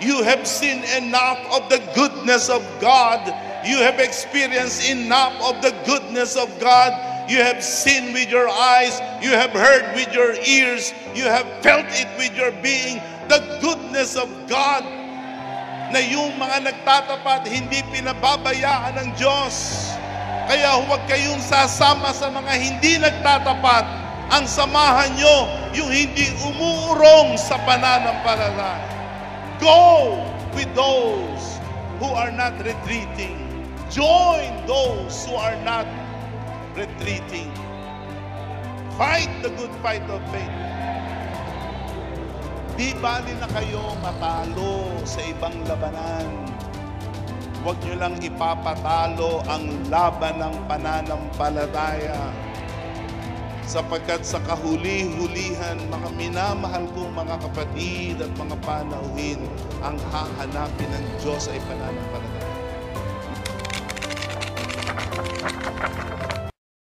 You have seen enough of the goodness of God. You have experienced enough of the goodness of God. You have seen with your eyes. You have heard with your ears. You have felt it with your being. The goodness of God. Na yung mga nagtatapat, hindi pinababayaan ng Diyos. Kaya huwag kayong sasama sa mga hindi nagtatapat. Ang samahan nyo, yung hindi umuurong sa pananampalataya. Go with those who are not retreating. Join those who are not retreating. Fight the good fight of faith. Di bali na kayo matalo sa ibang labanan. Huwag nyo lang ipapatalo ang laban ng pananampalataya. Sapagkat sa kahuli-hulihan, mga minamahal kong mga kapatid at mga panauhin, ang hahanapin ng Diyos ay pananampalataya.